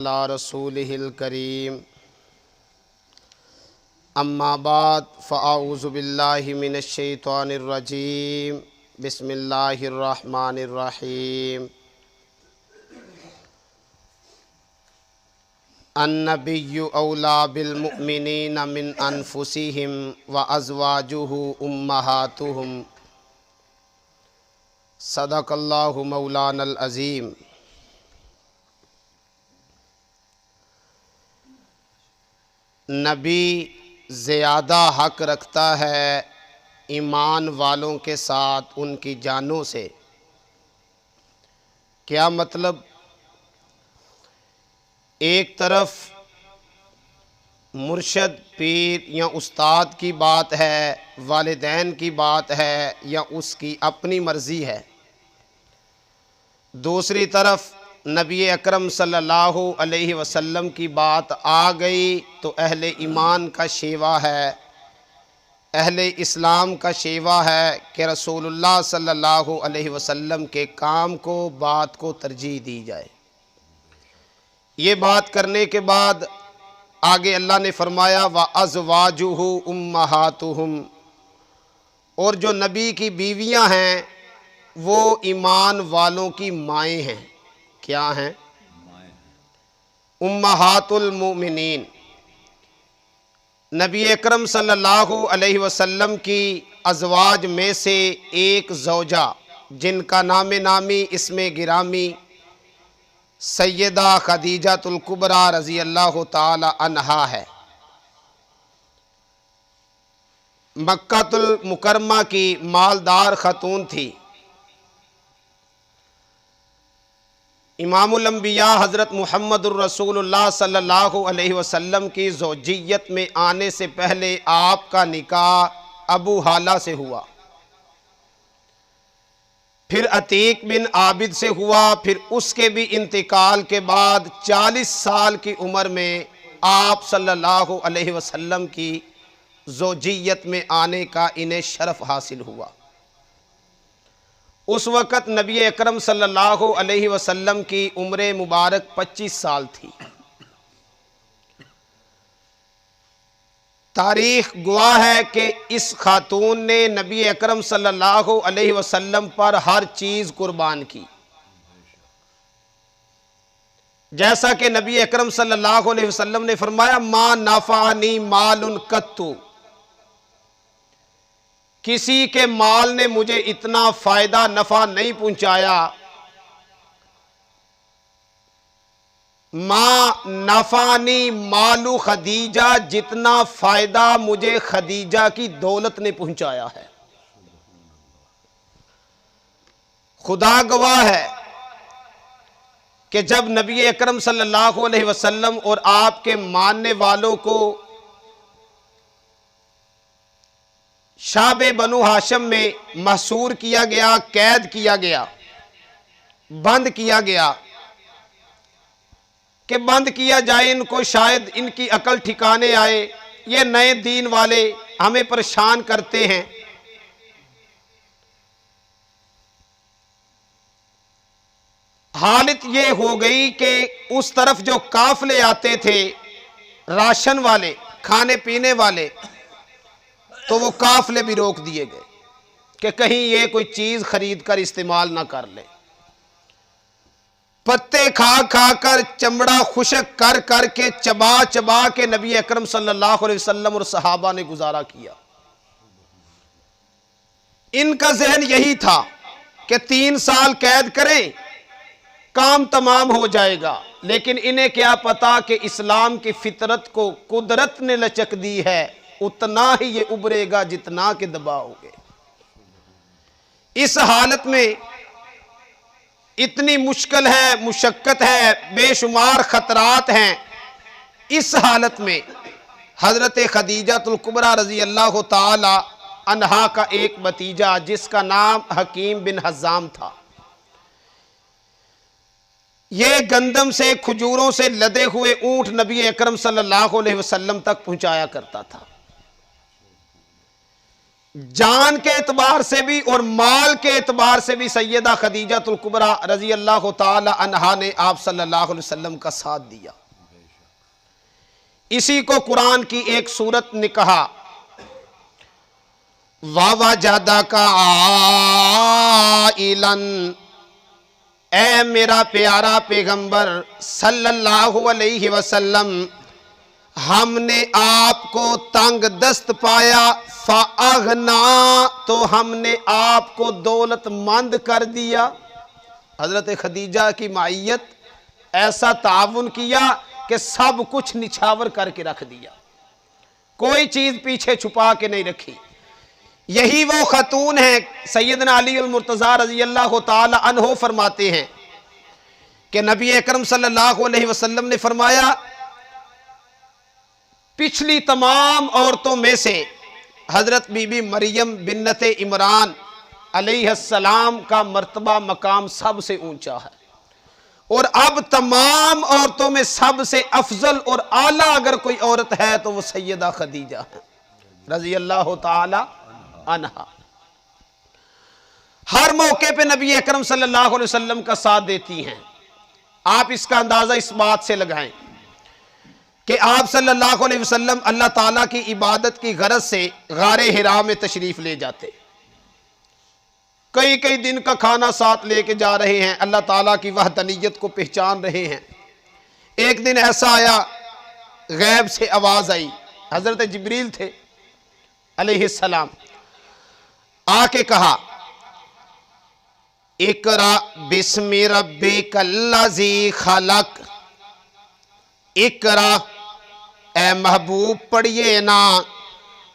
अला रसूलिहिल करीम अम्मा बाद फ़अऊज़ु बिल्लाहि मिनश शैतानिर रजीम बिस्मिल्लाहिर रहमानिर रहीम। अन्नबिय्यु औला बिल मुमिनीना मिन अनफुसिहिम व अज़वाजुहु उम्महातुहुम। सदक़ल्लाहु मौलानल अज़ीम। नबी ज़्यादा हक़ रखता है ईमान वालों के साथ उनकी जानों से। क्या मतलब? एक तरफ मुर्शद पीर या उस्ताद की बात है, वालिदैन की बात है या उसकी अपनी मर्ज़ी है। दूसरी तरफ नबी अकरम सल्लल्लाहु अलैहि वसल्लम की बात आ गई तो अहले ईमान का शेवा है, अहले इस्लाम का शेवा है कि रसूलुल्लाह सल्लल्लाहु अलैहि वसल्लम के काम को, बात को तरजीह दी जाए। ये बात करने के बाद आगे अल्लाह ने फरमाया व अज़वाजुहु उम्महातुहुम, और जो नबी की बीवियां हैं वो ईमान वालों की माएँ हैं। क्या हैं? उम्महातुल मोमिनीन। नबी अकरम सल्लल्लाहु अलैहि वसल्लम की अज़वाज में से एक ज़ौजा जिनका नाम नामी इसमें गिरामी सैयदा खदीजातुल कुबरा रज़ी अल्लाह ताला अन्हा है। मक्कातुल मुकरमा की मालदार खतून थी। इमामुल अंबिया हज़रत मुहम्मदुर रसूलुल्लाह सल्लल्लाहु अलैहि वसल्लम की ज़ौजियत में आने से पहले आपका निकाह अबू हाला से हुआ, फिर अतीक बिन आबिद से हुआ, फिर उसके भी इंतकाल के बाद 40 साल की उम्र में आप सल्लल्लाहु अलैहि वसल्लम की ज़ौजियत में आने का इन्हें शरफ़ हासिल हुआ। उस वक़्त नबी अकरम सल्लल्लाहु अलैहि वसल्लम की उम्र मुबारक 25 साल थी। तारीख़ गवाह है कि इस खातून ने नबी अकरम सल्लल्लाहु अलैहि वसल्लम पर हर चीज़ कुर्बान की। जैसा कि नबी अकरम सल्लल्लाहु अलैहि वसल्लम ने फरमाया मा नफ़ानी मालुन कत्तु, किसी के माल ने मुझे इतना फ़ायदा नफ़ा नहीं पहुंचाया। मा नफ़ानी मालू खदीजा, जितना फ़ायदा मुझे खदीजा की दौलत ने पहुंचाया है। खुदा गवाह है कि जब नबी अकरम सल्लल्लाहु अलैहि वसल्लम और आपके मानने वालों को शाबे बनु हाशिम में महसूर किया गया, कैद किया गया, बंद किया गया कि बंद किया जाए इनको, शायद इनकी अकल ठिकाने आए, ये नए दीन वाले हमें परेशान करते हैं। हालत ये हो गई कि उस तरफ जो काफले आते थे राशन वाले, खाने पीने वाले, तो वो काफले भी रोक दिए गए कि कहीं ये कोई चीज खरीद कर इस्तेमाल ना कर ले। पत्ते खा खा कर, चमड़ा खुशक कर कर के, चबा चबा के नबी अकरम सल्लल्लाहु अलैहि वसल्लम और सहाबा ने गुजारा किया। इनका जहन यही था कि 3 साल कैद करें, काम तमाम हो जाएगा। लेकिन इन्हें क्या पता कि इस्लाम की फितरत को कुदरत ने लचक दी है, उतना ही ये उभरेगा जितना के दबाओगे। इस हालत में इतनी मुश्किल है, मुशक्कत है, बेशुमार खतरात हैं। इस हालत में हजरत खदीजातुल कुबरा रजी अल्लाह ताला अन्हा का एक भतीजा जिसका नाम हकीम बिन हज़ाम था, ये गंदम से, खजूरों से लदे हुए ऊंट नबी अकरम सल्लल्लाहु अलैहि वसल्लम तक पहुंचाया करता था। जान के एतबार से भी और माल के एतबार से भी सैयदा खदीजतुल कुबरा रजी अल्लाह ताला अन्हा ने आप सल्लल्लाहु अलैहि वसल्लम का साथ दिया। इसी को कुरान की एक सूरत ने कहा, वावा जादा का आइलन, ए मेरा प्यारा पैगंबर सल्लल्लाहु अलैहि वसल्लम, हमने आपको तंग दस्त पाया, फ़अग़ना, तो हमने आपको दौलतमंद कर दिया। हजरत खदीजा की माइयत, ऐसा ताउन किया कि सब कुछ निछावर करके रख दिया, कोई चीज पीछे छुपा के नहीं रखी। यही वो खतून है, सैयदना अली अल मुर्तज़ा रज़ी अल्लाह ताला अन्हो फरमाते हैं कि नबी अकरम सल्लल्लाहु अलैहि वसल्लम ने फरमाया, पिछली तमाम औरतों में से हजरत बीबी मरियम बिन्नत इमरान अलैहिस्सलाम का मर्तबा मकाम सबसे ऊंचा है, और अब तमाम औरतों में सबसे अफजल और आला अगर कोई औरत है तो वो सैयदा खदीजा है रज़ी अल्लाह ताला अन्हा। हर मौके पे नबी अकरम सल्लल्लाहु अलैहि वसल्लम का साथ देती हैं। आप इसका अंदाजा इस बात से लगाएं कि आप सल्लल्लाहु अलैहि वसल्लम अल्लाह ताला की इबादत की गरज से गारे हिरा में तशरीफ ले जाते, कई कई दिन का खाना साथ लेके जा रहे हैं, अल्लाह ताला की वहदनीयत को पहचान रहे हैं। एक दिन ऐसा आया, गैब से आवाज आई, हजरत जिब्रील थे अलैहिस्सलाम, आके कहा, इकरा बिस्मि रब्बिकल्लज़ी खलक, इकरा, ए महबूब पढ़िए ना।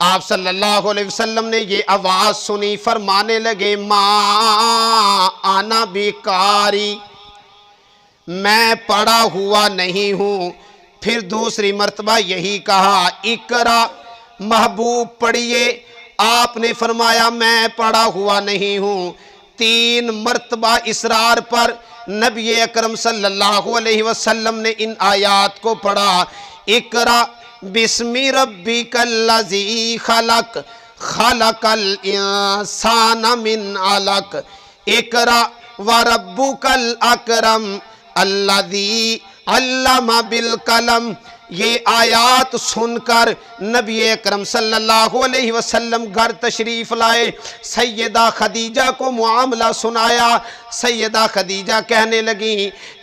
आप सल्लल्लाहु अलैहि वसल्लम ने ये आवाज सुनी, फरमाने लगे, माँ आना बेकारी, मैं पढ़ा हुआ नहीं हूँ। फिर दूसरी मर्तबा यही कहा, इकरा, महबूब पढ़िए। आपने फरमाया, मैं पढ़ा हुआ नहीं हूँ। 3 मर्तबा इसरार पर नबी अकरम सल्लल्लाहु अलैहि वसल्लम ने इन आयात को पढ़ा, इकरा बिस्मि रब्बिकल्लज़ी खलक, खलकल इंसाना मिन अलक, इकरा व रब्बुकल अकरम अल्लज़ी अल्लमा बिल कलम। ये आयात सुनकर नबी अकरम सल्लल्लाहु अलैहि वसल्लम घर तशरीफ लाए, सैयदा खदीजा को मामला सुनाया। सैयदा खदीजा कहने लगी,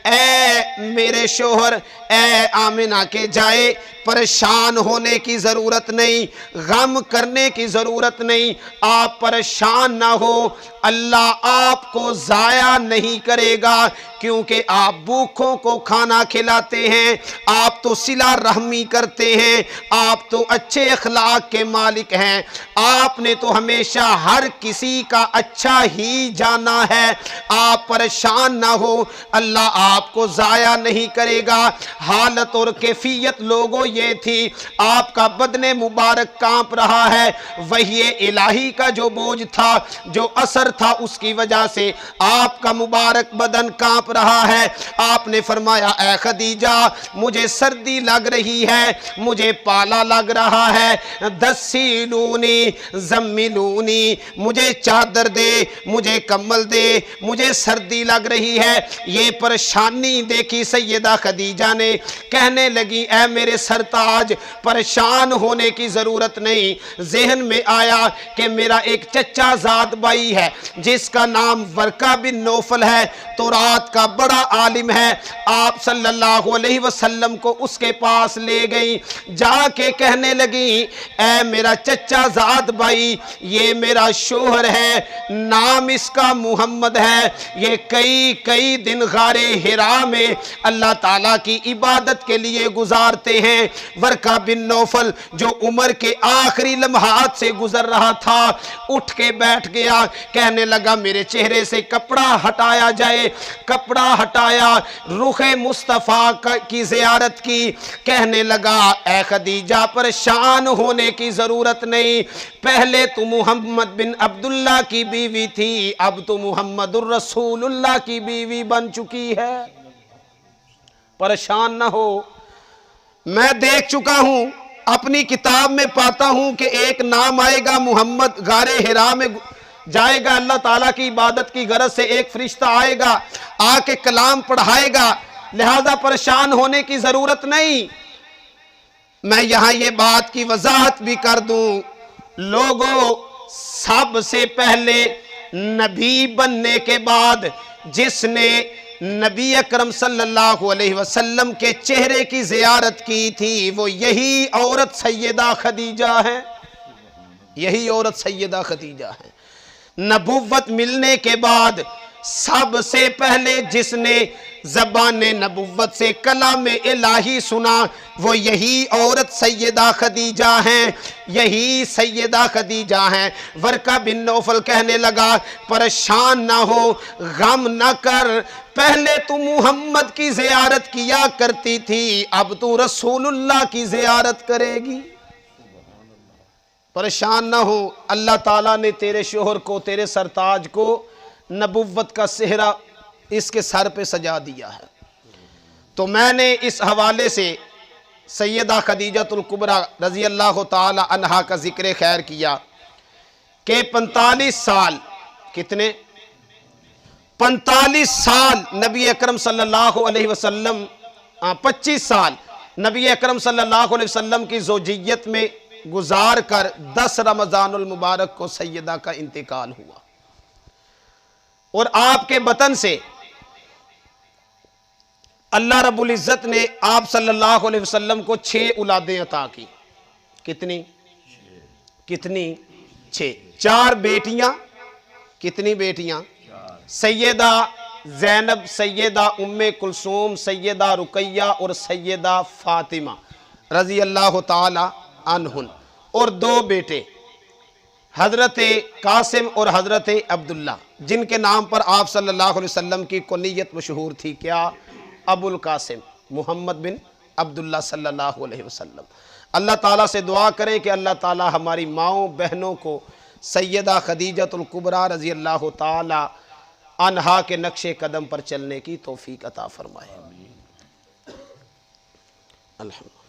ए मेरे शोहर, ए आमिना के जाए, परेशान होने की ज़रूरत नहीं, गम करने की ज़रूरत नहीं, आप परेशान ना हो, अल्लाह आपको ज़ाया नहीं करेगा, क्योंकि आप भूखों को खाना खिलाते हैं, आप तो सिला रहमी करते हैं, आप तो अच्छे अखलाक के मालिक हैं, आपने तो हमेशा हर किसी का अच्छा ही जाना है, आप परेशान ना हो, अल्लाह आपको ज़ाया नहीं करेगा। हालत और कैफियत लोगों ये थी, आपका बदने मुबारक कांप रहा है, वही इलाही का जो बोझ था, जो असर था, उसकी वजह से आपका मुबारक बदन कांप रहा है। आपने फरमाया, ए खदीजा, मुझे सर्दी लग रही है, मुझे पाला लग रहा है, दस्सीलूनी जम्मिलूनी, मुझे चादर दे, मुझे कम्बल दे, मुझे सर्दी लग रही है। ये परेशानी देखी सैयदा खदीजा ने, कहने लगी, ए मेरे सरताज, परेशान होने की जरूरत नहीं। ज़हन में आया कि मेरा एक चचा ज़ाद भाई है जिसका नाम वर्का बिन नौफल है, तो रात का बड़ा आलिम है। आप सल्लल्लाहु अलैहि वसल्लम को उसके पास ले गई, जाके कहने लगी, ए मेरा चचा ज़ाद भाई, ये मेरा शोहर है, नाम इसका मोहम्मद है, ये कई कई दिन गारे हिरा में अल्लाह ताला की इबादत के लिए गुजारते हैं। वर्का बिन नौफल, जो उम्र के आखिरी लम्हात से गुजर रहा था, उठ के बैठ गया, कहने लगा, मेरे चेहरे से कपड़ा हटाया जाए। कपड़ा हटाया, रुखे मुस्तफ़ा की ज़ियारत की, कहने लगा, ए खदीजा, परेशान होने की ज़रूरत नहीं, पहले तो मोहम्मद बिन अब्दुल्ला की बीवी थी, अब तो मोहम्मदुर रसूलुल्लाह की बीवी बन चुकी है, परेशान ना हो, मैं देख चुका हूं अपनी किताब में पाता हूं कि एक नाम आएगा मोहम्मद, गारे हिरा में जाएगा, अल्लाह ताला की इबादत की गरज से एक फरिश्ता आएगा, आके कलाम पढ़ाएगा, लिहाजा परेशान होने की जरूरत नहीं। मैं यहां ये बात की वजाहत भी कर दूं, लोगों, सबसे पहले नबी बनने के बाद जिसने नबी अकरम सल्लल्लाहु अलैहि वसल्लम के चेहरे की जियारत की थी वो यही औरत सैयदा खदीजा है, यही औरत सैयदा खदीजा है। नबुव्वत मिलने के बाद सबसे पहले जिसने ज़बान नबुव्वत से कलाम इलाही सुना वो यही औरत सैयदा खदीजा हैं, यही सैयदा खदीजा हैं। वर्का बिन नौफल कहने लगा, परेशान ना हो, गम ना कर, पहले तू मुहम्मद की ज़ियारत किया करती थी, अब तू रसूलुल्लाह की ज़ियारत करेगी। परेशान ना हो, अल्लाह ताला ने तेरे शोहर को, तेरे सरताज को नबुव्वत का सेहरा इसके सर पे सजा दिया है। तो मैंने इस हवाले से सैयदा खदीजतुल कुबरा रजी अल्लाह ताला अन्हा का जिक्र खैर किया कि 45 साल, कितने 45 साल नबी अकरम सल्लल्लाहु अलैहि वसल्लम, 25 साल नबी अकरम सल्लल्लाहु अलैहि वसल्लम की ज़ौजियत में गुजार कर 10 रमज़ानुल मुबारक को सैयदा का इंतकाल हुआ और आपके बतन से अल्लाह रब्बुल इज़्ज़त ने आप सल्लल्लाहु अलैहि वसल्लम को 6 औलादें अता की। कितनी कितनी 6, 4 बेटियां, कितनी बेटियां, सैयदा ज़ैनब, सैयदा उम्मे कुलसूम, सैयदा रुकैया और सैयदा फातिमा रज़ी अल्लाह ताला अन्हुन, और 2 बेटे हज़रत कासिम और हज़रत अब्दुल्ला, जिनके नाम पर आप सल्लल्लाहु अलैहि वसल्लम की कुनियत मशहूर थी, क्या, अबुल कासिम मोहम्मद बिन अब्दुल्ला सल्लल्लाहु अलैहि वसल्लम। अल्लाह ताला से दुआ करें कि अल्लाह ताला हमारी माओ बहनों को सैयदा खदीजतुल कुबरा रज़ी अल्लाह ताला अन्हा के नक्शे कदम पर चलने की तौफीक अता फरमाए। अल्हम्दुलिल्लाह।